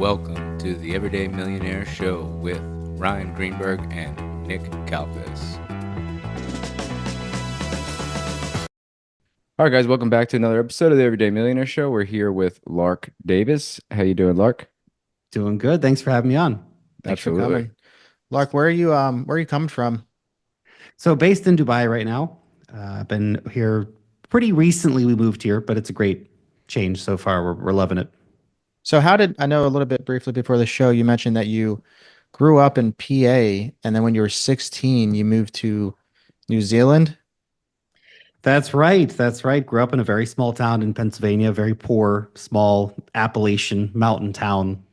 Welcome to the Everyday Millionaire Show with Ryan Greenberg and Nick Kalfis. All right, guys, welcome back to another episode of the Everyday Millionaire Show. We're here with Lark Davis. How you doing, Lark? Doing good. Thanks for having me on. Thanks for Absolutely. coming. Lark, where are you coming from? So based in Dubai right now. I've been here pretty recently. We moved here, but it's a great change so far. We're loving it. So I know a little bit briefly before the show, you mentioned that you grew up in PA and then when you were 16, you moved to New Zealand. That's right. That's right. Grew up in a very small town in Pennsylvania, very poor, small Appalachian mountain town.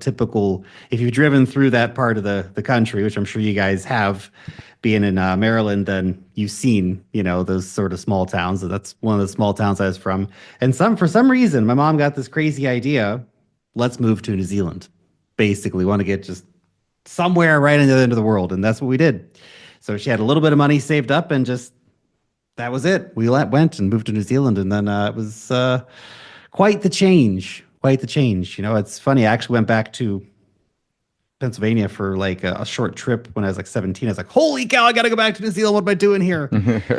Typical. If you've driven through that part of the country, which I'm sure you guys have, being in Maryland, then you've seen, those sort of small towns. So that's one of the small towns I was from. And for some reason, my mom got this crazy idea. Let's move to New Zealand. Basically, want to get just somewhere right in the other end of the world, and that's what we did. So she had a little bit of money saved up, and just that was it. We went and moved to New Zealand, and then it was quite the change. Quite the change. It's funny. I actually went back to Pennsylvania for like a short trip when I was like 17. I was like, holy cow, I got to go back to New Zealand. What am I doing here?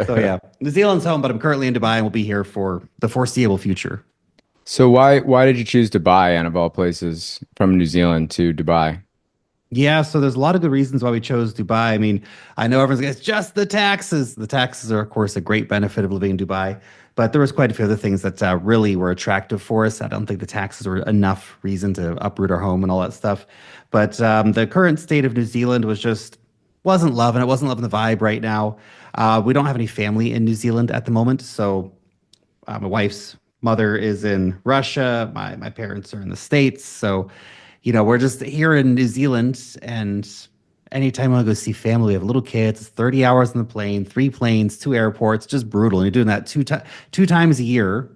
So yeah, New Zealand's home, but I'm currently in Dubai and we'll be here for the foreseeable future. So why did you choose Dubai out of all places from New Zealand to Dubai? Yeah, so there's a lot of good reasons why we chose Dubai. I mean, I know everyone's like, it's just the taxes. The taxes are, of course, a great benefit of living in Dubai, but there was quite a few other things that really were attractive for us. I don't think the taxes were enough reason to uproot our home and all that stuff. But the current state of New Zealand wasn't loving it. Wasn't loving the vibe right now. We don't have any family in New Zealand at the moment, so my wife's mother is in Russia. My parents are in the States, so we're just here in New Zealand, and anytime I want to go see family, we have little kids. It's 30 hours on the plane, 3 planes, 2 airports, just brutal. And you're doing that two times a year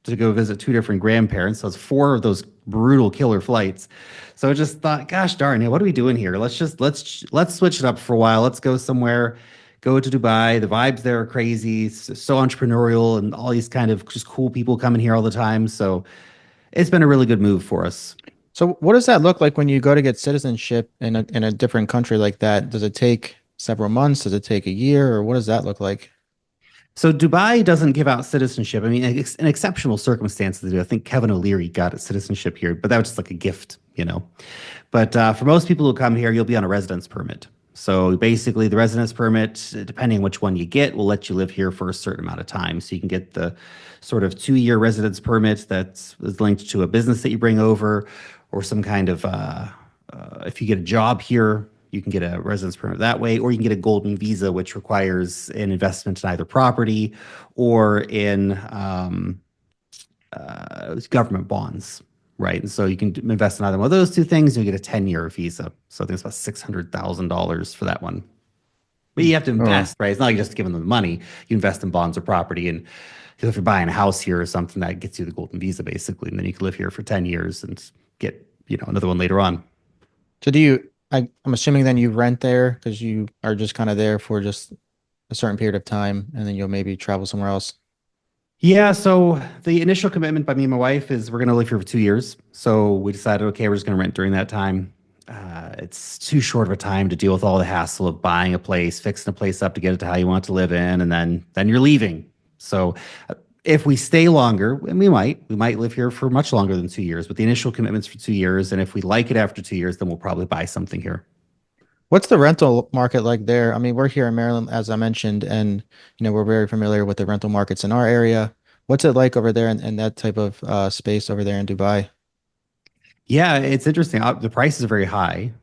to go visit 2 different grandparents. So it's 4 of those brutal killer flights. So I just thought, gosh darn it, what are we doing here? Let's switch it up for a while. Let's go somewhere. Go to Dubai. The vibes there are crazy. It's so entrepreneurial and all these kind of just cool people coming here all the time. So it's been a really good move for us. So what does that look like when you go to get citizenship in a different country like that? Does it take several months? Does it take a year? Or what does that look like? So Dubai doesn't give out citizenship. I mean, in exceptional circumstances, they do. I think Kevin O'Leary got citizenship here, but that was just like a gift. But for most people who come here, you'll be on a residence permit. So basically, the residence permit, depending on which one you get, will let you live here for a certain amount of time. So you can get the sort of 2-year residence permit that's linked to a business that you bring over, or some kind of, if you get a job here, you can get a residence permit that way, or you can get a golden visa, which requires an investment in either property or in government bonds, right? And so you can invest in either one of those two things, and you get a 10-year visa. So I think it's about $600,000 for that one. But you have to Oh, invest, right? It's not like just giving them the money. You invest in bonds or property. And if you're buying a house here or something, that gets you the golden visa, basically. And then you can live here for 10 years and get, another one later on. So I'm assuming then you rent there because you are just kind of there for just a certain period of time and then you'll maybe travel somewhere else. Yeah, so the initial commitment by me and my wife is we're going to live here for 2 years. So we decided, okay, we're just going to rent during that time. It's too short of a time to deal with all the hassle of buying a place, fixing a place up to get it to how you want to live in, and then you're leaving. So if we stay longer, and we might live here for much longer than 2 years, but the initial commitment's for 2 years. And if we like it after 2 years, then we'll probably buy something here. What's the rental market like there? I mean, we're here in Maryland, as I mentioned, and we're very familiar with the rental markets in our area. What's it like over there in that type of space over there in Dubai? Yeah, it's interesting. The prices are very high.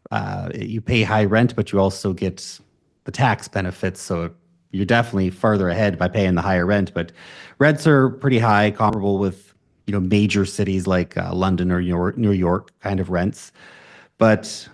You pay high rent, but you also get the tax benefits. So you're definitely further ahead by paying the higher rent. But rents are pretty high, comparable with major cities like London or New York kind of rents. But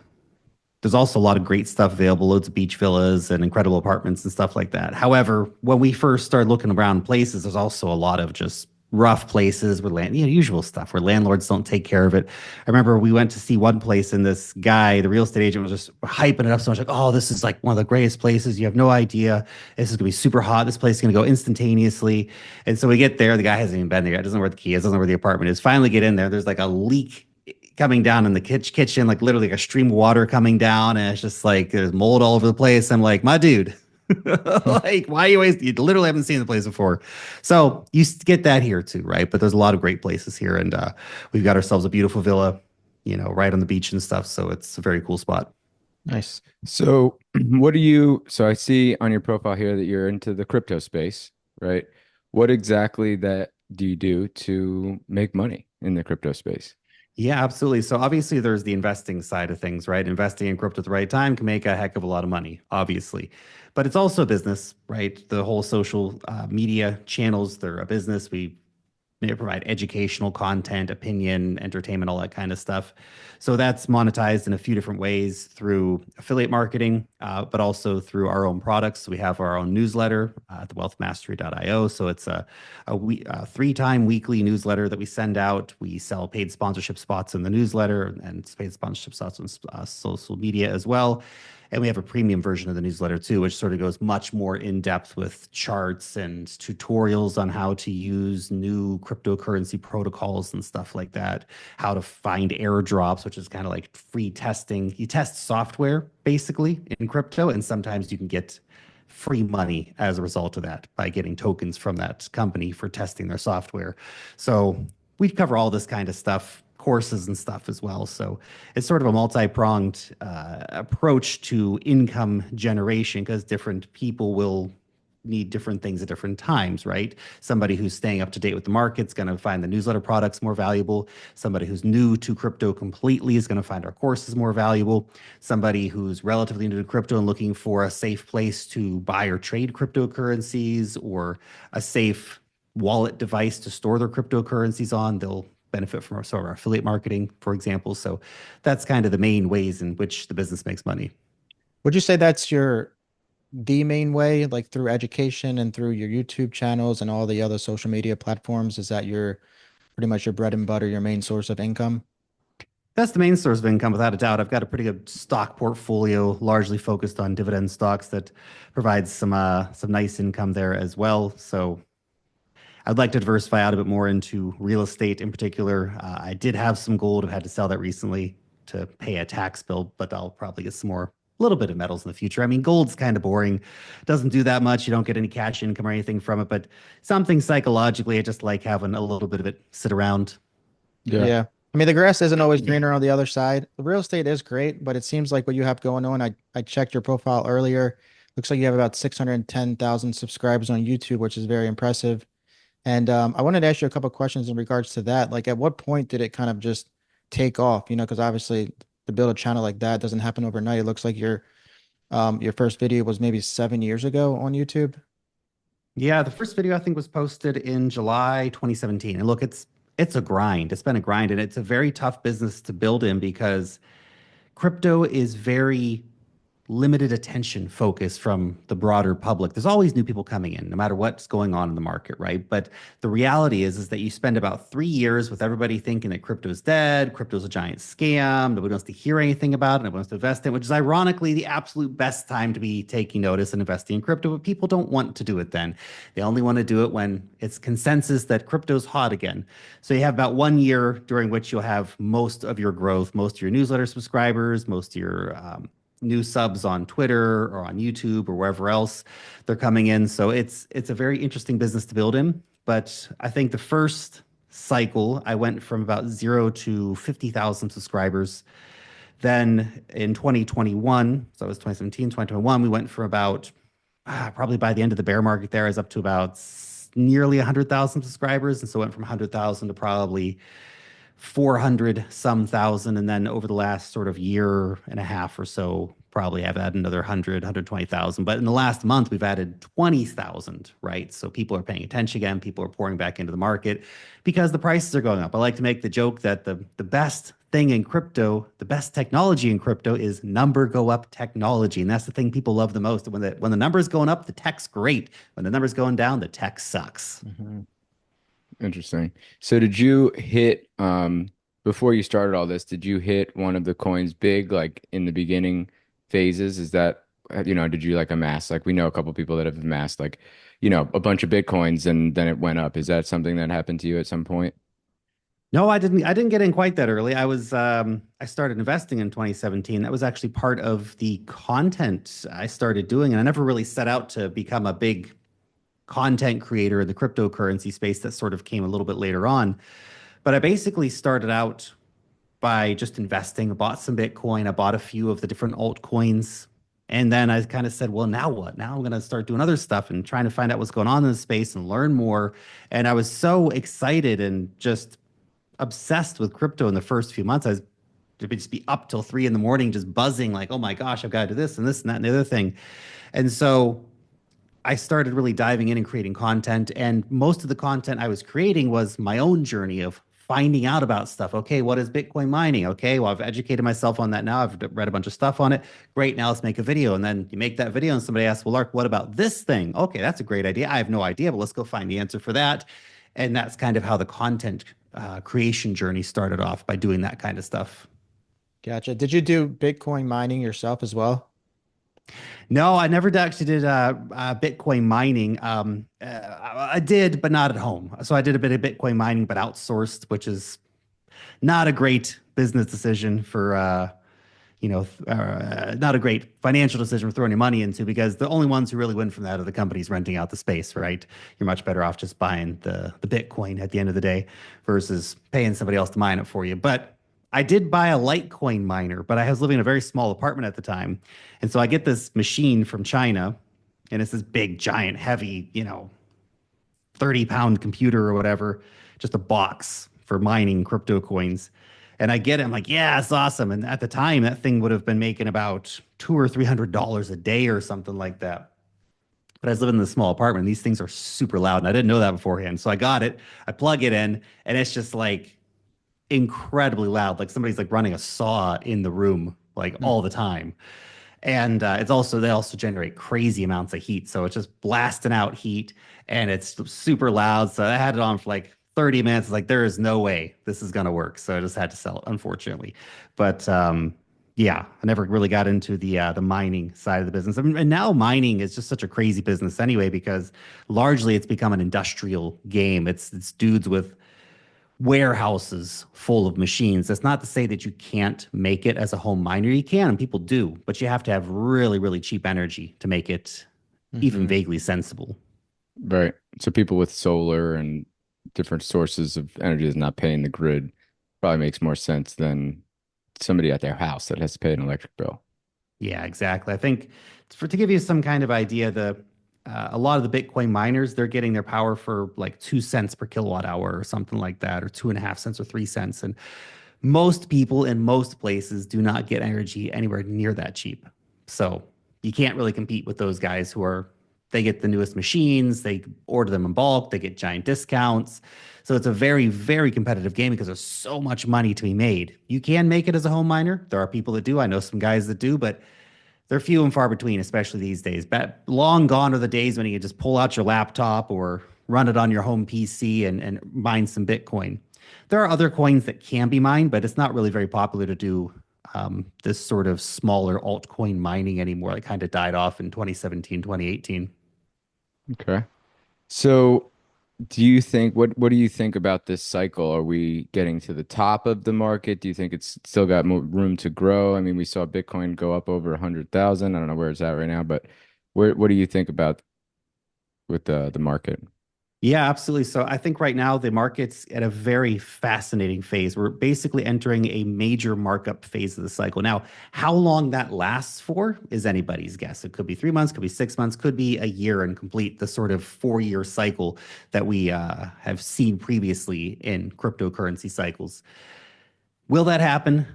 there's also a lot of great stuff available, loads of beach villas and incredible apartments and stuff like that. However, when we first started looking around places, there's also a lot of just rough places where usual stuff where landlords don't take care of it. I remember we went to see one place and this guy, the real estate agent, was just hyping it up so much like, oh, this is like one of the greatest places. You have no idea. This is gonna be super hot. This place is gonna go instantaneously. And so we get there, the guy hasn't even been there yet, doesn't know where the key is, doesn't know where the apartment is. Finally get in there. There's like a leak coming down in the kitchen, like literally a stream of water coming down, and it's just like there's mold all over the place. I'm like, my dude, like, why you always, you literally haven't seen the place before. So you get that here too, right? But there's a lot of great places here, and we've got ourselves a beautiful villa, right on the beach and stuff. So it's a very cool spot. Nice. So, what do you, so I see on your profile here that you're into the crypto space, right? What exactly that do you do to make money in the crypto space? Yeah, absolutely. So obviously there's the investing side of things, right? Investing in crypto at the right time can make a heck of a lot of money, obviously. But it's also a business, right? The whole social media channels, they're a business. They provide educational content, opinion, entertainment, all that kind of stuff. So that's monetized in a few different ways through affiliate marketing, but also through our own products. We have our own newsletter at thewealthmastery.io. So it's a three-time weekly newsletter that we send out. We sell paid sponsorship spots in the newsletter and paid sponsorship spots on social media as well. And we have a premium version of the newsletter too, which sort of goes much more in depth with charts and tutorials on how to use new cryptocurrency protocols and stuff like that, how to find airdrops, which is kind of like free testing. You test software basically in crypto, and sometimes you can get free money as a result of that by getting tokens from that company for testing their software. So we cover all this kind of stuff, courses and stuff as well. So it's sort of a multi-pronged approach to income generation because different people will need different things at different times, right? Somebody who's staying up to date with the market's going to find the newsletter products more valuable. Somebody who's new to crypto completely is going to find our courses more valuable. Somebody who's relatively new to crypto and looking for a safe place to buy or trade cryptocurrencies or a safe wallet device to store their cryptocurrencies on, they'll benefit from some of our affiliate marketing, for example. So that's kind of the main ways in which the business makes money. Would you say that's your the main way, like through education and through your YouTube channels and all the other social media platforms? Is that your pretty much your bread and butter, your main source of income? That's the main source of income, without a doubt. I've got a pretty good stock portfolio, largely focused on dividend stocks that provides some nice income there as well. So I'd like to diversify out a bit more into real estate in particular. I did have some gold. I've had to sell that recently to pay a tax bill, but I'll probably get some more, a little bit of metals in the future. I mean, gold's kind of boring. Doesn't do that much. You don't get any cash income or anything from it, but something psychologically, I just like having a little bit of it sit around. Yeah. Yeah. I mean, the grass isn't always greener on the other side. The real estate is great, but it seems like what you have going on. I checked your profile earlier. Looks like you have about 610,000 subscribers on YouTube, which is very impressive. And I wanted to ask you a couple of questions in regards to that. Like, at what point did it kind of just take off? Because obviously to build a channel like that doesn't happen overnight. It looks like your first video was maybe 7 years ago on YouTube. Yeah, the first video I think was posted in July 2017. And look, it's a grind. It's been a grind, and it's a very tough business to build in because crypto is very limited attention focus from the broader public. There's always new people coming in, no matter what's going on in the market, right? But the reality is that you spend about 3 years with everybody thinking that crypto's dead, crypto's a giant scam, nobody wants to hear anything about it, nobody wants to invest in it, which is ironically the absolute best time to be taking notice and investing in crypto, but people don't want to do it then. They only want to do it when it's consensus that crypto's hot again. So you have about 1 year during which you'll have most of your growth, most of your newsletter subscribers, most of your new subs on Twitter or on YouTube or wherever else they're coming in. So it's a very interesting business to build in. But I think the first cycle, I went from about 0 to 50,000 subscribers. Then in 2021, so it was 2017, 2021, we went from about probably by the end of the bear market there, I was up to about nearly 100,000 subscribers. And so it went from 100,000 to probably 400 some thousand. And then over the last sort of year and a half or so, probably have added another 100, 120,000. But in the last month, we've added 20,000, right? So people are paying attention again. People are pouring back into the market because the prices are going up. I like to make the joke that the best thing in crypto, the best technology in crypto is number go up technology. And that's the thing people love the most. When the number's going up, the tech's great. When the number's going down, the tech sucks. Mm-hmm. Interesting. So did you hit before you started all this, did you hit one of the coins big like in the beginning phases? Is that did you like amass like we know a couple people that have amassed like, a bunch of Bitcoins and then it went up. Is that something that happened to you at some point? No, I didn't get in quite that early. I started investing in 2017. That was actually part of the content I started doing, and I never really set out to become a big content creator in the cryptocurrency space. That sort of came a little bit later on. But I basically started out by just investing. I bought some Bitcoin. I bought a few of the different altcoins. And then I kind of said, well, now what? Now I'm going to start doing other stuff and trying to find out what's going on in the space and learn more. And I was so excited and just obsessed with crypto in the first few months. I was to just be up till 3 in the morning, just buzzing like, oh my gosh, I've got to do this and this and that and the other thing. And so I started really diving in and creating content. And most of the content I was creating was my own journey of finding out about stuff. Okay, what is Bitcoin mining? Okay, well, I've educated myself on that now. I've read a bunch of stuff on it. Great, now let's make a video. And then you make that video, and somebody asks, well, Lark, what about this thing? Okay, that's a great idea. I have no idea, but let's go find the answer for that. And that's kind of how the content creation journey started off by doing that kind of stuff. Gotcha. Did you do Bitcoin mining yourself as well? No, I never actually did Bitcoin mining. I did, but not at home. So I did a bit of Bitcoin mining, but outsourced, which is not a great business decision for, not a great financial decision for throwing your money into because the only ones who really win from that are the companies renting out the space, right? You're much better off just buying the Bitcoin at the end of the day versus paying somebody else to mine it for you. But I did buy a Litecoin miner, but I was living in a very small apartment at the time. And so I get this machine from China, and it's this big, giant, heavy, 30-pound computer or whatever, just a box for mining crypto coins. And I get it. I'm like, yeah, it's awesome. And at the time, that thing would have been making about $200 or $300 a day or something like that. But I was living in a small apartment. And these things are super loud, and I didn't know that beforehand. So I got it. I plug it in, and it's just like incredibly loud. Like somebody's like running a saw in the room, like Hmm. all the time. And they also generate crazy amounts of heat. So it's just blasting out heat and it's super loud. So I had it on for like 30 minutes. It's like, there is no way this is going to work. So I just had to sell it, unfortunately. But yeah, I never really got into the mining side of the business. And now mining is just such a crazy business anyway, because largely it's become an industrial game. It's dudes with warehouses full of machines. That's not to say that you can't make it as a home miner. You can, and people do, but you have to have really, really cheap energy to make it even Hmm. vaguely sensible. Right. So people with solar and different sources of energy is not paying the grid probably makes more sense than somebody at their house that has to pay an electric bill. Yeah, exactly. I think to give you some kind of idea, the a lot of the Bitcoin miners, they're getting their power for like 2 cents per kilowatt hour or something like that, or 2.5 cents or 3 cents. And most people in most places do not get energy anywhere near that cheap. So you can't really compete with those guys they get the newest machines, they order them in bulk, they get giant discounts. So it's a very, very competitive game because there's so much money to be made. You can make it as a home miner. There are people that do. I know some guys that do, but they're few and far between, especially these days. But long gone are the days when you can just pull out your laptop or run it on your home PC and mine some Bitcoin. There are other coins that can be mined, but it's not really very popular to do this sort of smaller altcoin mining anymore. It kind of died off in 2017, 2018. Okay. So do you think what do you think about this cycle? Are we getting to the top of the market? Do you think it's still got more room to grow? I mean, we saw Bitcoin go up over 100,000. I don't know where it's at right now, but what do you think about with the market? Yeah, absolutely. So I think right now the market's at a very fascinating phase. We're basically entering a major markup phase of the cycle. Now, how long that lasts for is anybody's guess. It could be 3 months, could be 6 months, could be a year and complete the sort of 4 year cycle that we have seen previously in cryptocurrency cycles. Will that happen?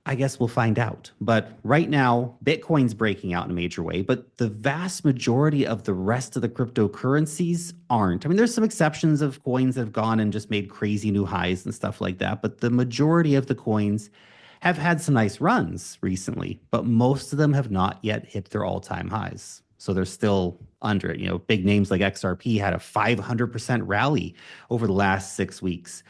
I guess we'll find out. But right now, Bitcoin's breaking out in a major way, but the vast majority of the rest of the cryptocurrencies aren't. I mean, there's some exceptions of coins that have gone and just made crazy new highs and stuff like that, but the majority of the coins have had some nice runs recently, but most of them have not yet hit their all-time highs. So they're still under it. Big names like XRP had a 500% rally over the last 6 weeks,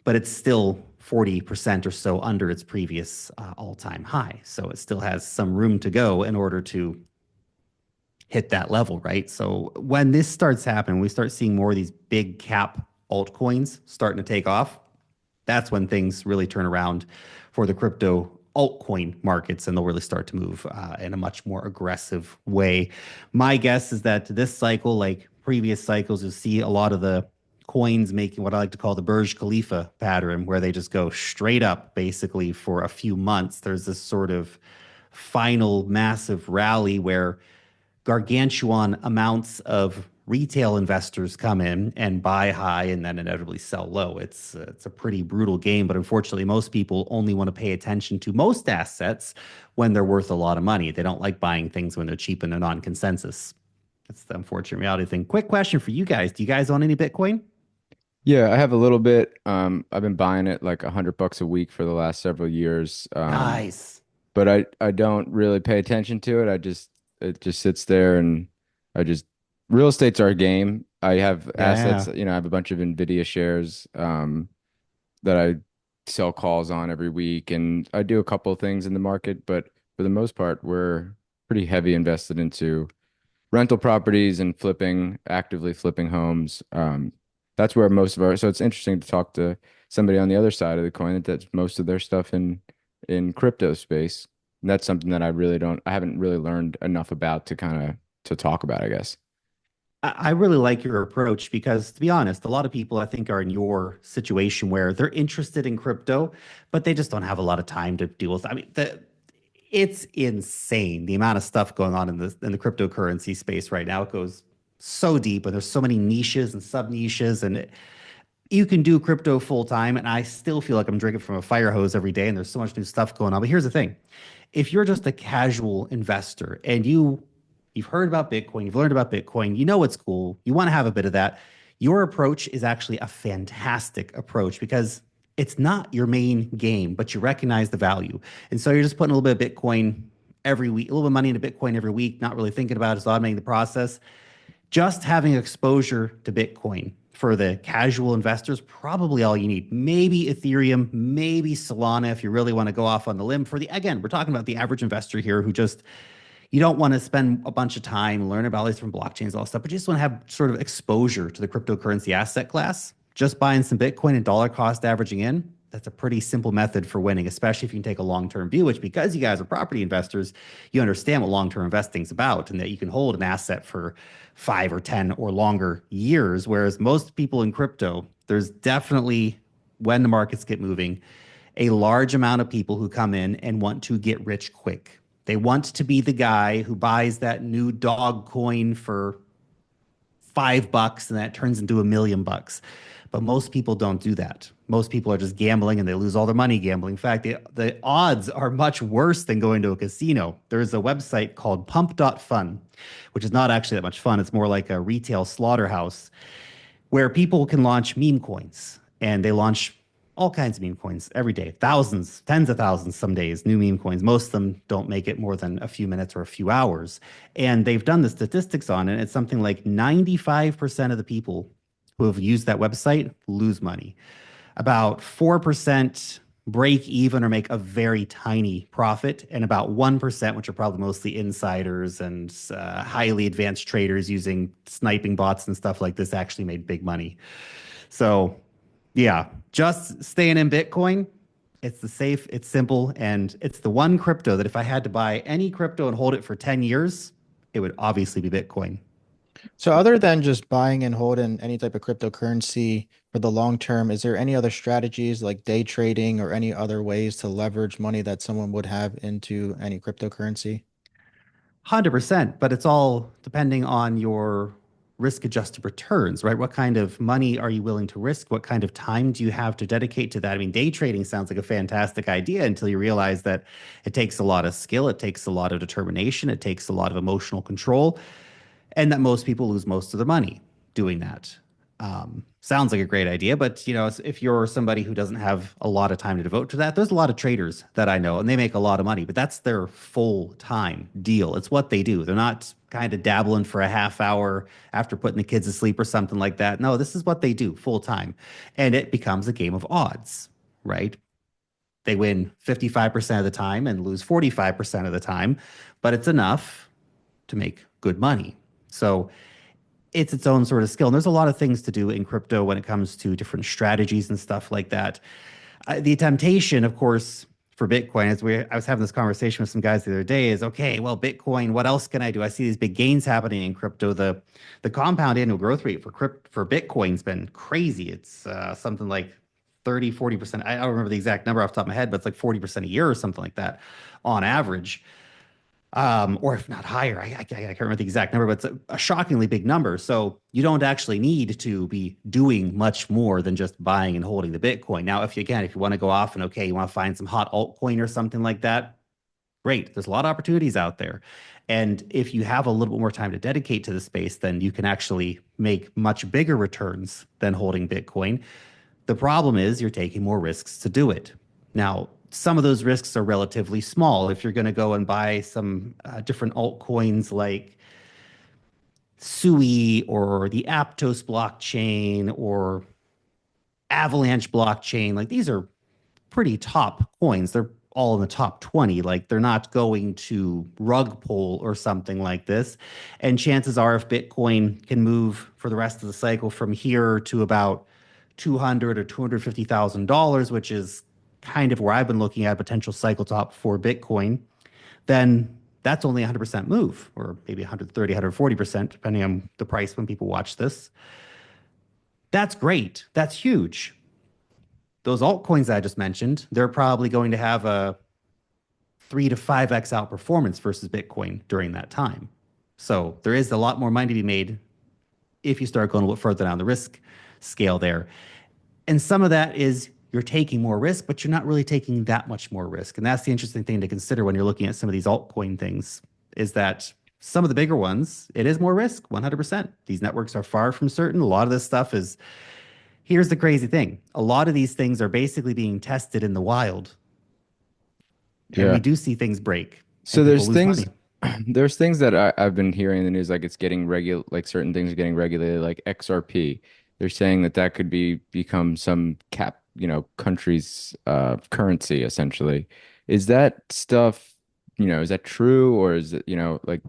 but it's still 40% or so under its previous all-time high. So it still has some room to go in order to hit that level, right? So when this starts happening, we start seeing more of these big cap altcoins starting to take off. that's when things really turn around for the crypto altcoin markets and they'll really start to move in a much more aggressive way. My guess is that this cycle, like previous cycles, you'll see a lot of the coins making what I like to call the Burj Khalifa pattern, where they just go straight up basically for a few months. There's this sort of final massive rally where gargantuan amounts of retail investors come in and buy high and then inevitably sell low. It's a pretty brutal game, but unfortunately, most people only want to pay attention to most assets when they're worth a lot of money. They don't like buying things when they're cheap and they're non-consensus. That's the unfortunate reality thing. Quick question for you guys: do you guys own any Bitcoin? Yeah, I have a little bit. I've been buying it like $100 a week for the last several years. Nice. But I don't really pay attention to it. It just sits there and I just real estate's our game. I have assets, Yeah. I have a bunch of Nvidia shares that I sell calls on every week and I do a couple of things in the market, but for the most part, we're pretty heavy invested into rental properties and actively flipping homes. That's where most of our, so it's interesting to talk to somebody on the other side of the coin that's most of their stuff in crypto space. And that's something that I haven't really learned enough about to kind of to talk about, I guess. I really like your approach because, to be honest, a lot of people I think are in your situation where they're interested in crypto, but they just don't have a lot of time to deal with. I mean, it's insane the amount of stuff going on in the cryptocurrency space right now. It goes so deep, and there's so many niches and sub niches, and you can do crypto full time. And I still feel like I'm drinking from a fire hose every day, and there's so much new stuff going on. But here's the thing: if you're just a casual investor and you've heard about Bitcoin, you've learned about Bitcoin, you know it's cool, you want to have a bit of that, your approach is actually a fantastic approach because it's not your main game, but you recognize the value. And so you're just putting a little bit of Bitcoin every week, a little bit of money into Bitcoin every week, not really thinking about it, just automating the process. Just having exposure to Bitcoin for the casual investors, probably all you need. Maybe Ethereum, maybe Solana if you really want to go off on the limb. For the, again, we're talking about the average investor here who just, you don't want to spend a bunch of time learning about all these different blockchains, all that stuff, but you just want to have sort of exposure to the cryptocurrency asset class. Just buying some Bitcoin and dollar cost averaging in, that's a pretty simple method for winning, especially if you can take a long-term view, which because you guys are property investors, you understand what long-term investing is about and that you can hold an asset for 5 or 10 or longer years. Whereas most people in crypto, there's definitely, when the markets get moving, a large amount of people who come in and want to get rich quick. They want to be the guy who buys that new dog coin for $5 and that turns into $1 million. But most people don't do that. Most people are just gambling and they lose all their money gambling. In fact, the odds are much worse than going to a casino. There's a website called pump.fun, which is not actually that much fun. It's more like a retail slaughterhouse where people can launch meme coins and they launch all kinds of meme coins every day, thousands, tens of thousands some days, new meme coins. Most of them don't make it more than a few minutes or a few hours. And they've done the statistics on it. It's something like 95% of the people who have used that website lose money. About 4% break even or make a very tiny profit, and about 1%, which are probably mostly insiders and highly advanced traders using sniping bots and stuff like this, actually made big money. So, yeah, just staying in Bitcoin. It's the safe, it's simple, and it's the one crypto that if I had to buy any crypto and hold it for 10 years, it would obviously be Bitcoin. So other than just buying and holding any type of cryptocurrency for the long term, is there any other strategies like day trading or any other ways to leverage money that someone would have into any cryptocurrency? 100%, but it's all depending on your risk adjusted returns, right? What kind of money are you willing to risk? What kind of time do you have to dedicate to that? I mean, day trading sounds like a fantastic idea until you realize that it takes a lot of skill, it takes a lot of determination, it takes a lot of emotional control, and that most people lose most of their money doing that. Sounds like a great idea, but if you're somebody who doesn't have a lot of time to devote to that, there's a lot of traders that I know, and they make a lot of money, but that's their full time deal. It's what they do. They're not kind of dabbling for a half hour after putting the kids to sleep or something like that. No, this is what they do full time, and it becomes a game of odds, right? They win 55% of the time and lose 45% of the time, but it's enough to make good money. So it's own sort of skill. And there's a lot of things to do in crypto when it comes to different strategies and stuff like that. The temptation, of course, for Bitcoin, I was having this conversation with some guys the other day, is okay. Well, Bitcoin, what else can I do? I see these big gains happening in crypto. The compound annual growth rate for Bitcoin's been crazy. It's something like 30, 40%. I don't remember the exact number off the top of my head, but it's like 40% a year or something like that on average, or if not higher. I can't remember the exact number, but it's a shockingly big number. So you don't actually need to be doing much more than just buying and holding the Bitcoin. Now, if you want to go off and okay, you want to find some hot altcoin or something like that, great. There's a lot of opportunities out there. And if you have a little bit more time to dedicate to the space, then you can actually make much bigger returns than holding Bitcoin. The problem is you're taking more risks to do it. Now, some of those risks are relatively small. If you're going to go and buy some different altcoins like Sui or the Aptos blockchain or Avalanche blockchain, like these are pretty top coins. They're all in the top 20. Like they're not going to rug pull or something like this. And chances are, if Bitcoin can move for the rest of the cycle from here to about 200 or $250,000, which is kind of where I've been looking at a potential cycle top for Bitcoin, then that's only 100% move, or maybe 130, 140%, depending on the price when people watch this. That's great. That's huge. Those altcoins I just mentioned, they're probably going to have a 3 to 5x outperformance versus Bitcoin during that time. So there is a lot more money to be made if you start going a little further down the risk scale there. And some of that is you're taking more risk, but you're not really taking that much more risk. And that's the interesting thing to consider when you're looking at some of these altcoin things, is that some of the bigger ones, it is more risk, 100%. These networks are far from certain. A lot of this stuff is, here's the crazy thing. A lot of these things are basically being tested in the wild. And we Yeah. do see things break and So people there's lose things money. there's things that I've been hearing in the news like it's getting like certain things are getting regulated like XRP. They're saying that that could become some country's currency essentially. Is that stuff, is that true or is it, like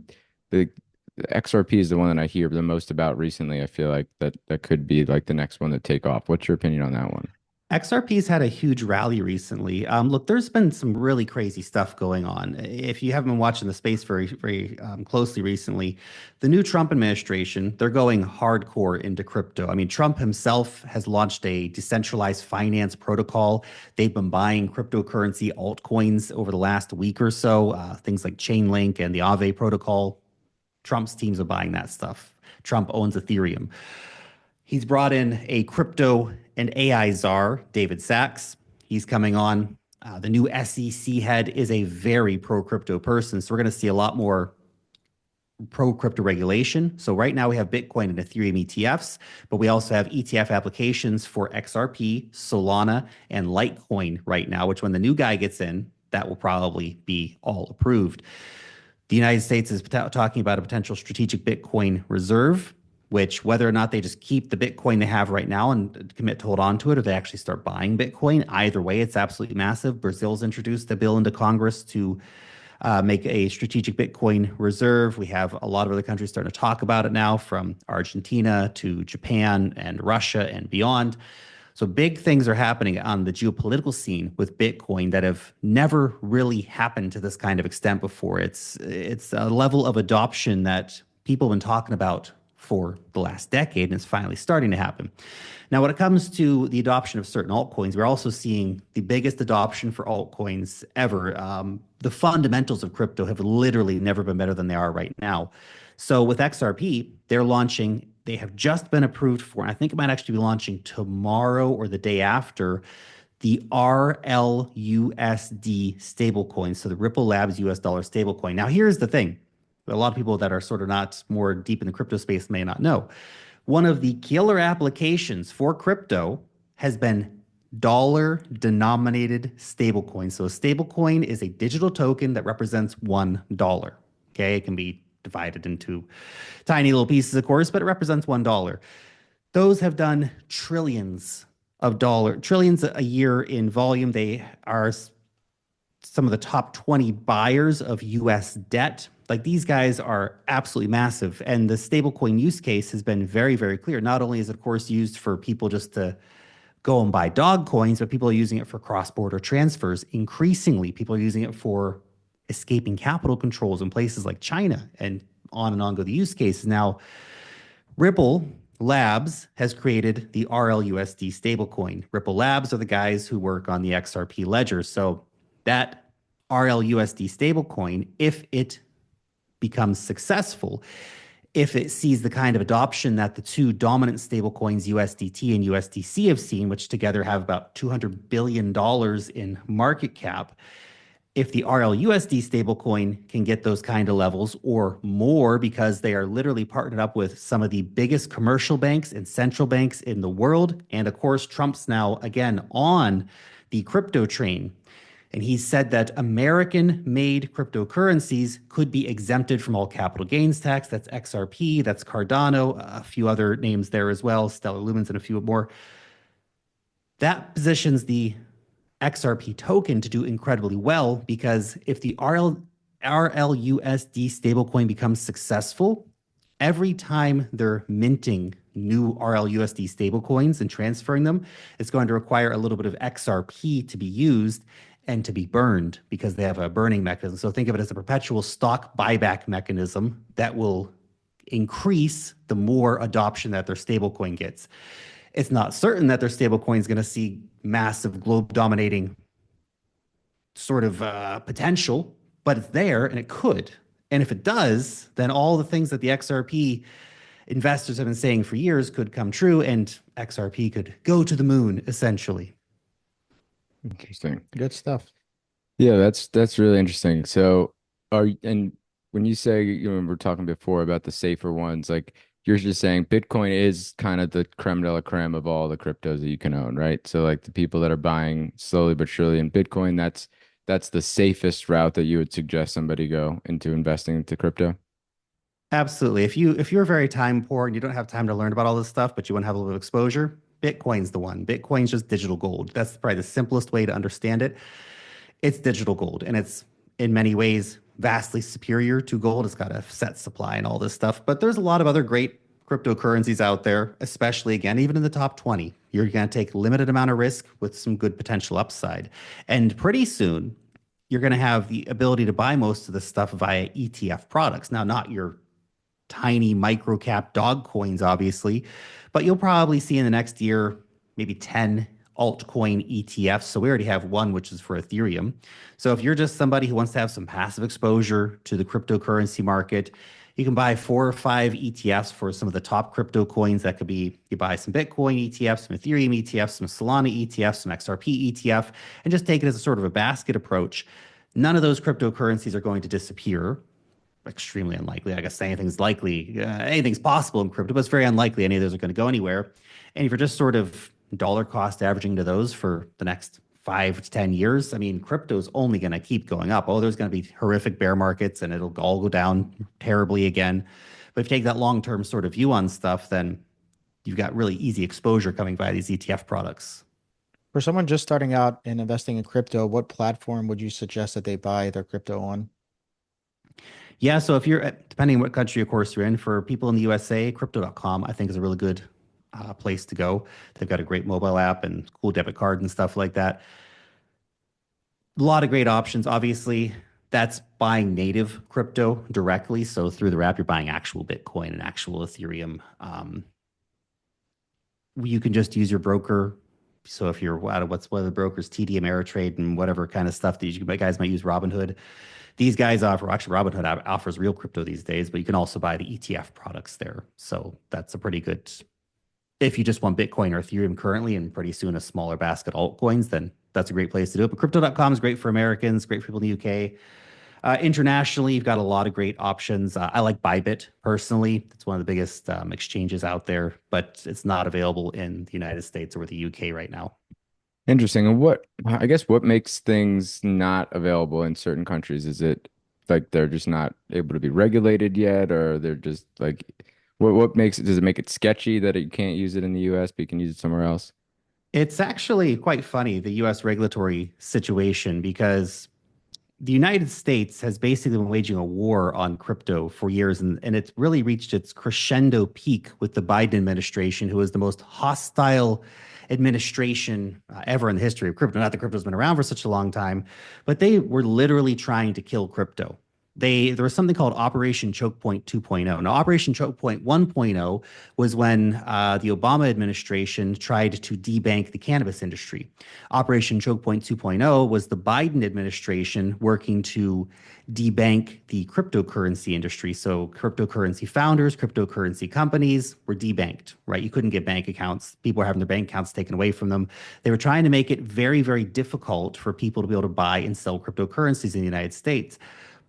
the, the XRP is the one that I hear the most about recently. I feel like that could be like the next one to take off. What's your opinion on that one? XRP's had a huge rally recently. Look, there's been some really crazy stuff going on. If you haven't been watching the space very closely recently, the new Trump administration, they're going hardcore into crypto. I mean, Trump himself has launched a decentralized finance protocol. They've been buying cryptocurrency altcoins over the last week or so, things like Chainlink and the Aave protocol. Trump's teams are buying that stuff. Trump owns Ethereum. He's brought in a crypto and AI czar, David Sachs. He's coming on. The new SEC head is a very pro crypto person. So we're going to see a lot more pro crypto regulation. So right now we have Bitcoin and Ethereum ETFs, but we also have ETF applications for XRP, Solana, and Litecoin right now, which when the new guy gets in, that will probably be all approved. The United States is talking about a potential strategic Bitcoin reserve, which whether or not they just keep the Bitcoin they have right now and commit to hold on to it, or they actually start buying Bitcoin. Either way, it's absolutely massive. Brazil's introduced a bill into Congress to make a strategic Bitcoin reserve. We have a lot of other countries starting to talk about it now, from Argentina to Japan and Russia and beyond. So big things are happening on the geopolitical scene with Bitcoin that have never really happened to this kind of extent before. It's a level of adoption that people have been talking about for the last decade, and it's finally starting to happen. Now, when it comes to the adoption of certain altcoins, we're also seeing the biggest adoption for altcoins ever. The fundamentals of crypto have literally never been better than they are right now. So with XRP, they have just been approved for, and I think it might actually be launching tomorrow or the day after, the RLUSD stablecoin. So the Ripple Labs US dollar stablecoin. Now, here's the thing. A lot of people that are sort of not more deep in the crypto space may not know. One of the killer applications for crypto has been dollar denominated stablecoin. So a stablecoin is a digital token that represents $1. Okay, it can be divided into tiny little pieces, of course, but it represents $1. Those have done trillions a year in volume. They are some of the top 20 buyers of US debt. Like these guys are absolutely massive. And the stablecoin use case has been very, very clear. Not only is it, of course, used for people just to go and buy dog coins, but people are using it for cross-border transfers. Increasingly, people are using it for escaping capital controls in places like China, and on go the use cases. Now, Ripple Labs has created the RLUSD stablecoin. Ripple Labs are the guys who work on the XRP ledger. So that RLUSD stablecoin, if it becomes successful, if it sees the kind of adoption that the two dominant stablecoins, USDT and USDC, have seen, which together have about $200 billion in market cap, if the RLUSD stablecoin can get those kind of levels or more, because they are literally partnered up with some of the biggest commercial banks and central banks in the world. And of course, Trump's now again on the crypto train. And he said that American made cryptocurrencies could be exempted from all capital gains tax. That's XRP, that's Cardano, a few other names there as well, Stellar Lumens, and a few more. That positions the XRP token to do incredibly well, because if the RLUSD stablecoin becomes successful, every time they're minting new RLUSD stablecoins and transferring them, it's going to require a little bit of XRP to be used and to be burned, because they have a burning mechanism. So think of it as a perpetual stock buyback mechanism that will increase the more adoption that their stablecoin gets. It's not certain that their stablecoin is going to see massive globe dominating sort of potential, but it's there and it could. And if it does, then all the things that the XRP investors have been saying for years could come true, and XRP could go to the moon, essentially. Interesting. Good stuff. Yeah, that's really interesting. So, and when you say, we're talking before about the safer ones, like you're just saying Bitcoin is kind of the creme de la creme of all the cryptos that you can own, right? So like the people that are buying slowly but surely in Bitcoin, that's the safest route that you would suggest somebody go into investing into crypto. Absolutely. If you're very time poor and you don't have time to learn about all this stuff, but you want to have a little bit of exposure, Bitcoin's the one. Bitcoin's just digital gold. That's probably the simplest way to understand it. It's digital gold, and it's in many ways vastly superior to gold. It's got a set supply and all this stuff. But there's a lot of other great cryptocurrencies out there, especially again, even in the top 20. You're going to take limited amount of risk with some good potential upside. And pretty soon, you're going to have the ability to buy most of this stuff via ETF products. Now, not your tiny micro cap dog coins, obviously, but you'll probably see in the next year maybe 10 altcoin ETFs. So we already have one, which is for Ethereum. So if you're just somebody who wants to have some passive exposure to the cryptocurrency market, you can buy 4 or 5 ETFs for some of the top crypto coins. That could be, you buy some Bitcoin ETFs, some Ethereum ETFs, some Solana ETFs, some XRP ETF, and just take it as a sort of a basket approach. None of those cryptocurrencies are going to disappear. Extremely unlikely. I guess anything's likely, anything's possible in crypto, but it's very unlikely any of those are going to go anywhere. And if you're just sort of dollar cost averaging to those for the next 5 to 10 years, I mean, crypto's only going to keep going up. Oh, there's going to be horrific bear markets and it'll all go down terribly again. But if you take that long-term sort of view on stuff, then you've got really easy exposure coming via these ETF products. For someone just starting out and investing in crypto, what platform would you suggest that they buy their crypto on? Yeah, so if you're, depending on what country, of course, you're in, for people in the USA, crypto.com, I think, is a really good place to go. They've got a great mobile app and cool debit card and stuff like that. A lot of great options. Obviously, that's buying native crypto directly. So through the app, you're buying actual Bitcoin and actual Ethereum. You can just use your broker. So if you're out of what are the brokers, TD Ameritrade and whatever kind of stuff that you guys might use, Robinhood. These guys offer, actually Robinhood offers real crypto these days, but you can also buy the ETF products there. So that's a pretty good, if you just want Bitcoin or Ethereum currently and pretty soon a smaller basket altcoins, then that's a great place to do it. But crypto.com is great for Americans, great for people in the UK. Internationally, you've got a lot of great options. I like Bybit personally. It's one of the biggest exchanges out there, but it's not available in the United States or the UK right now. Interesting. And I guess what makes things not available in certain countries? Is it like they're just not able to be regulated yet, or they're just like, what makes it, does it make it sketchy that you can't use it in the US, but you can use it somewhere else? It's actually quite funny, the US regulatory situation, because the United States has basically been waging a war on crypto for years, and it's really reached its crescendo peak with the Biden administration, who is the most hostile administration ever in the history of crypto. Not that crypto's been around for such a long time, but they were literally trying to kill crypto. There was something called Operation Choke Point 2.0. Now, Operation Choke Point 1.0 was when the Obama administration tried to debank the cannabis industry. Operation Choke Point 2.0 was the Biden administration working to debank the cryptocurrency industry. So, cryptocurrency founders, cryptocurrency companies were debanked, right? You couldn't get bank accounts. People were having their bank accounts taken away from them. They were trying to make it very, very difficult for people to be able to buy and sell cryptocurrencies in the United States.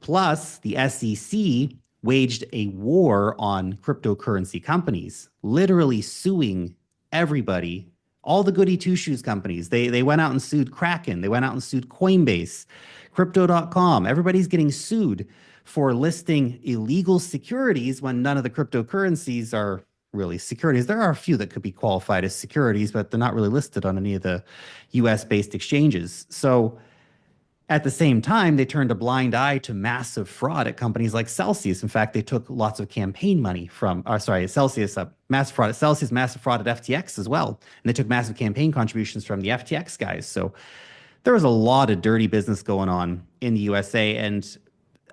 Plus, the SEC waged a war on cryptocurrency companies, literally suing everybody, all the goody two shoes companies. They went out and sued Kraken. They went out and sued Coinbase, crypto.com. Everybody's getting sued for listing illegal securities when none of the cryptocurrencies are really securities. There are a few that could be qualified as securities, but they're not really listed on any of the US based exchanges. So, at the same time, they turned a blind eye to massive fraud at companies like Celsius. In fact, they took lots of campaign money from, Celsius, massive fraud at Celsius, massive fraud at FTX as well. And they took massive campaign contributions from the FTX guys. So there was a lot of dirty business going on in the USA. And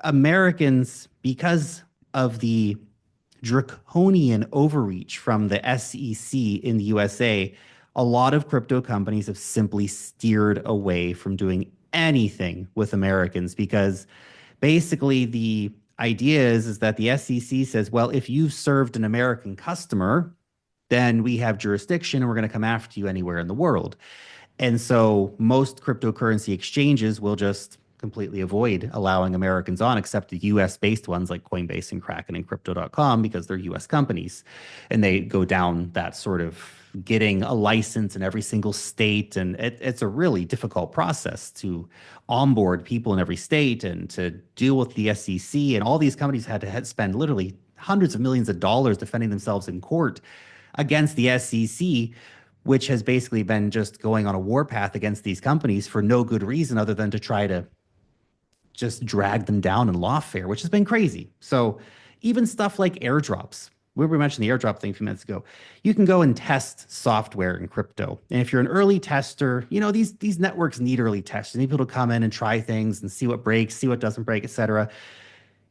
Americans, because of the draconian overreach from the SEC in the USA, a lot of crypto companies have simply steered away from doing anything with Americans because basically the idea is that the SEC says, well, if you've served an American customer, then we have jurisdiction and we're going to come after you anywhere in the world. And so most cryptocurrency exchanges will just completely avoid allowing Americans on, except the US based ones like Coinbase and Kraken and crypto.com because they're US companies. And they go down that sort of getting a license in every single state. And it's a really difficult process to onboard people in every state and to deal with the SEC. And all these companies had to spend literally hundreds of millions of dollars defending themselves in court against the SEC, which has basically been just going on a warpath against these companies for no good reason other than to try to just drag them down in lawfare, which has been crazy. So even stuff like airdrops, we mentioned the airdrop thing a few minutes ago. You can go and test software in crypto. And if you're an early tester, these networks need early tests. You need people to come in and try things and see what breaks, see what doesn't break, et cetera.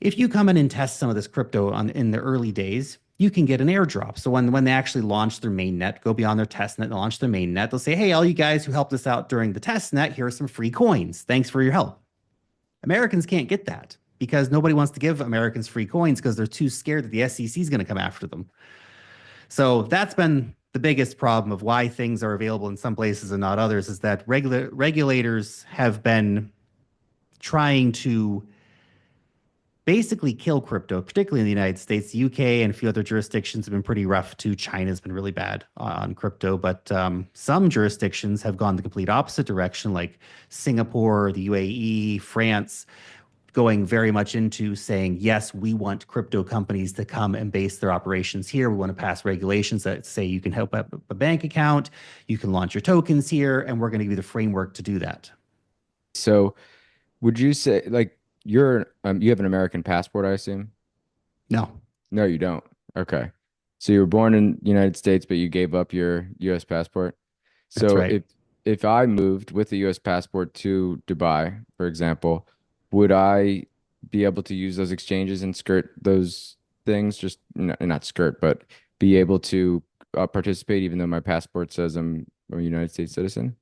If you come in and test some of this crypto in the early days, you can get an airdrop. So when they actually launch their main net, go beyond their test net and launch their main net, they'll say, hey, all you guys who helped us out during the test net, here are some free coins. Thanks for your help. Americans can't get that because nobody wants to give Americans free coins because they're too scared that the SEC is going to come after them. So that's been the biggest problem of why things are available in some places and not others, is that regulators have been trying to basically kill crypto, particularly in the United States. The UK and a few other jurisdictions have been pretty rough too. China's been really bad on crypto, but some jurisdictions have gone the complete opposite direction, like Singapore, the UAE, France, going very much into saying, yes, we want crypto companies to come and base their operations here. We want to pass regulations that say you can help up a bank account, you can launch your tokens here, and we're going to give you the framework to do that. So would you say like you have an American passport, I assume? No, No, you don't. Okay. So you were born in the United States, but you gave up your US passport. that's So right. if I moved with a US passport to Dubai, for example, would I be able to use those exchanges and skirt those things? Just not skirt, but be able to participate even though my passport says I'm a United States citizen?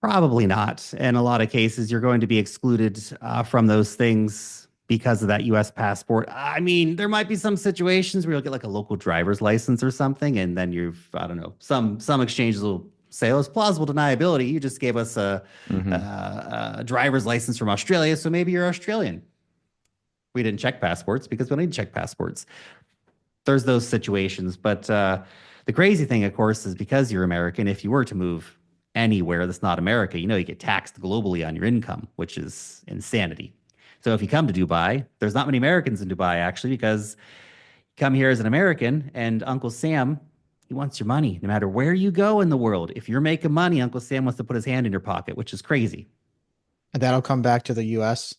Probably not. In a lot of cases, you're going to be excluded from those things because of that US passport. I mean, there might be some situations where you'll get like a local driver's license or something, and then I don't know, some exchanges will say, oh, it's plausible deniability. You just gave us Hmm. a driver's license from Australia, so maybe you're Australian. We didn't check passports because we don't need to check passports. There's those situations. But the crazy thing, of course, is because you're American, if you were to move anywhere that's not America, you get taxed globally on your income, which is insanity. So if you come to Dubai, there's not many Americans in Dubai actually, because you come here as an American and Uncle Sam, he wants your money no matter where you go in the world. If you're making money, Uncle Sam wants to put his hand in your pocket, which is crazy. And that'll come back to the US,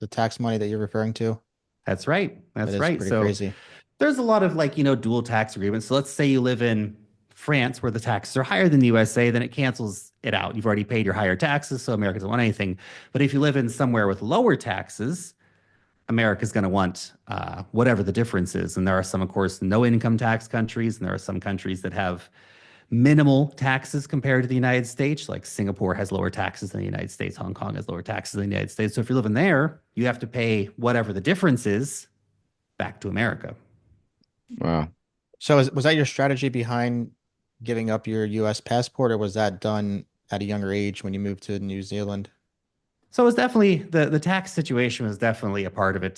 the tax money that you're referring to. That's right. That That's is right. pretty So crazy. there's a lot of dual tax agreements. So let's say you live in France, where the taxes are higher than the USA, then it cancels it out. You've already paid your higher taxes, so America doesn't want anything. But if you live in somewhere with lower taxes, America's going to want whatever the difference is. And there are some, of course, no income tax countries, and there are some countries that have minimal taxes compared to the United States. Like Singapore has lower taxes than the United States, Hong Kong has lower taxes than the United States. So if you're living there, you have to pay whatever the difference is back to America. Wow. So was that your strategy behind giving up your US passport, or was that done at a younger age when you moved to New Zealand? So it was definitely the tax situation was definitely a part of it.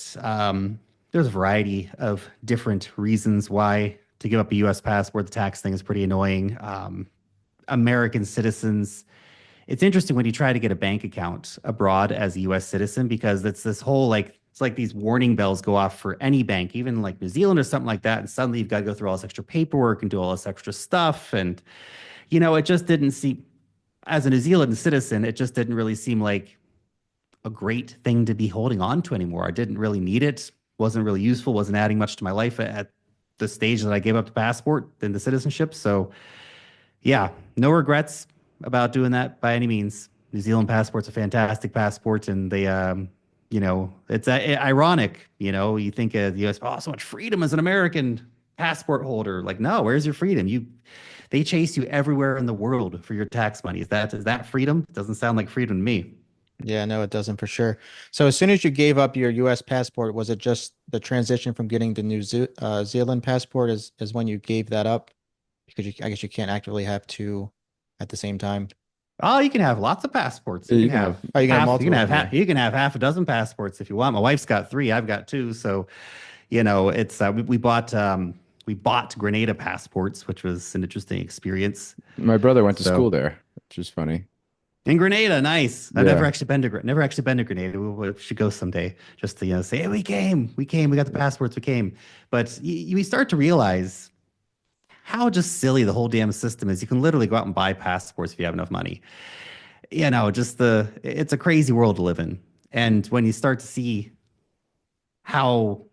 There's a variety of different reasons why to give up a U.S. passport. The tax thing is pretty annoying. American citizens. It's interesting when you try to get a bank account abroad as a U.S. citizen because it's this whole like it's like these warning bells go off for any bank, even like New Zealand or something like that. And suddenly you've got to go through all this extra paperwork and do all this extra stuff. And it just didn't seem as a New Zealand citizen, it just didn't really seem like a great thing to be holding on to anymore. I didn't really need it. Wasn't really useful. Wasn't adding much to my life at the stage that I gave up the passport and the citizenship. So yeah, no regrets about doing that by any means. New Zealand passport's a fantastic passport, and it's ironic. You think of the U.S. Oh, so much freedom as an American passport holder. Like, no, where's your freedom? They chase you everywhere in the world for your tax money. Is that freedom? It doesn't sound like freedom to me. Yeah, no, it doesn't for sure. So as soon as you gave up your US passport, was it just the transition from getting the Zealand passport is when you gave that up? Because I guess you can't actively have two at the same time. Oh, you can have lots of passports. Yeah, You you can can have have. Oh, you can have half. You can multiple. have half. You can have half a dozen passports if you want. My wife's got three. I've got two. So, it's we bought Grenada passports, which was an interesting experience. My brother went to So school there, which is funny. in Grenada, nice. I've never Yeah. actually been to never actually been to Grenada. We should go someday just to say, hey, we got the passports, we came. But we start to realize how just silly the whole damn system is. You can literally go out and buy passports if you have enough money. It's a crazy world to live in. And when you start to see how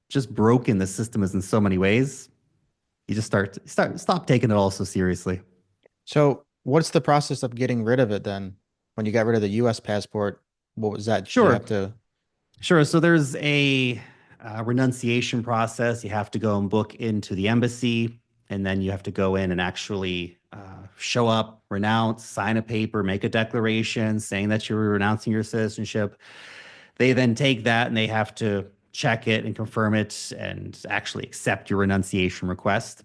just broken the system is in so many ways, you just stop taking it all so seriously. So what's the process of getting rid of it then? When you got rid of the US passport, what was that? Did you have Sure, to? sure. So there's a renunciation process. You have to go and book into the embassy, and then you have to go in and actually show up, renounce, sign a paper, make a declaration saying that you're renouncing your citizenship. They then take that and they have to check it and confirm it and actually accept your renunciation request.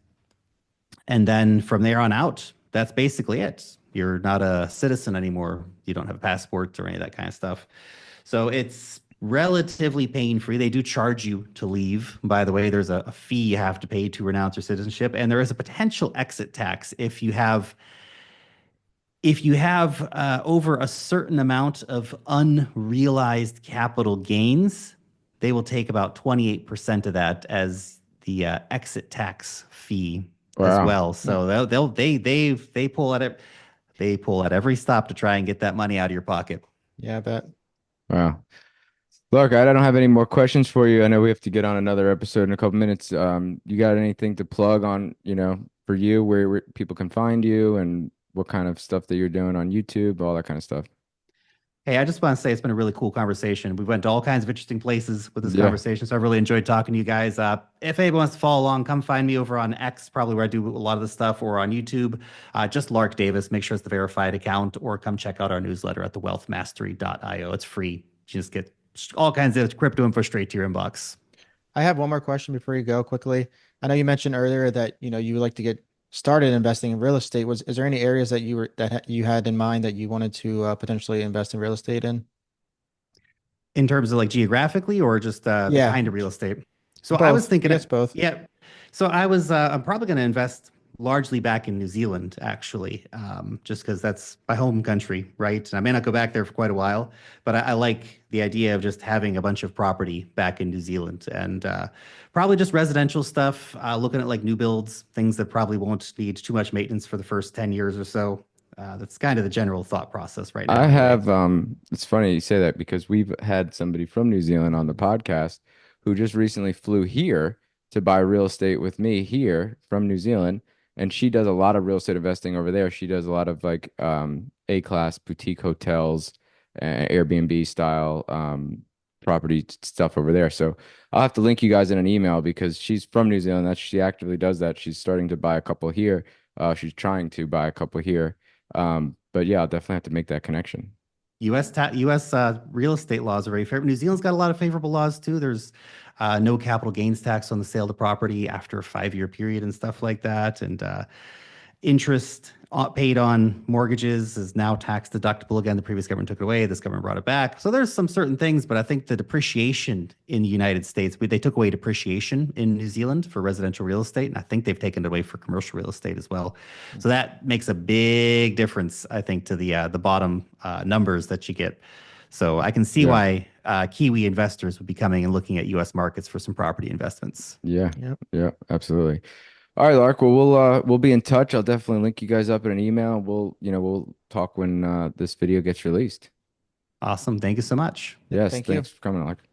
And then from there on out, that's basically it. You're not a citizen anymore. You don't have a passport or any of that kind of stuff. So it's relatively pain free. They do charge you to leave. By the way, there's a fee you have to pay to renounce your citizenship, and there is a potential exit tax if you have over a certain amount of unrealized capital gains. They will take about 28% of that as the exit tax fee as Wow. well. Hmm. So they pull at every stop to try and get that money out of your pocket. Yeah, I bet. Wow. Look, I don't have any more questions for you. I know we have to get on another episode in a couple minutes. You got anything to plug on, for you, where people can find you and what kind of stuff that you're doing on YouTube, all that kind of stuff? Hey, I just want to say it's been a really cool conversation. We went to all kinds of interesting places with this Yeah. conversation, so I really enjoyed talking to you guys. If anybody wants to follow along, come find me over on X, probably where I do a lot of the stuff, or on YouTube. Just Lark Davis. Make sure it's the verified account, or come check out our newsletter at thewealthmastery.io. It's free. You just get all kinds of crypto info straight to your inbox. I have one more question before you go quickly. I know you mentioned earlier that you would like to get started investing in real estate. Is there any areas that you had in mind that you wanted to potentially invest in real estate in? In terms of like geographically or just the Yeah, kind of real estate. So I was both. I thinking, guess both. yeah. So I'm probably going to invest largely back in New Zealand, actually, just because that's my home country, right? And I may not go back there for quite a while, but I like the idea of just having a bunch of property back in New Zealand and probably just residential stuff, looking at like new builds, things that probably won't need too much maintenance for the first 10 years or so. That's kind of the general thought process right now, I anyway. have it's funny you say that because we've had somebody from New Zealand on the podcast who just recently flew here to buy real estate with me here from New Zealand. and she does a lot of real estate investing over there. She does a lot of like A-class boutique hotels, Airbnb style property stuff over there. So I'll have to link you guys in an email because she's from New Zealand. That she actively does that. She's starting to buy a couple here. She's trying to buy a couple here. But yeah, I'll definitely have to make that connection. U.S. Real estate laws are very favorable. New Zealand's got a lot of favorable laws too. There's no capital gains tax on the sale of property after a 5-year period and stuff like that. And interest paid on mortgages is now tax deductible again. The previous government took it away. This government brought it back. So there's some certain things, but I think the depreciation in the United States, they took away depreciation in New Zealand for residential real estate, and I think they've taken it away for commercial real estate as well. So that makes a big difference, I think, to the bottom numbers that you get. So I can see Yeah. why Kiwi investors would be coming and looking at U.S. markets for some property investments. Yeah. Yep. Yeah, absolutely. All right, Lark. Well, we'll be in touch. I'll definitely link you guys up in an email. We'll talk when this video gets released. Awesome. Thank you so much. Yep. Yes, Thank you. thanks for coming, Lark.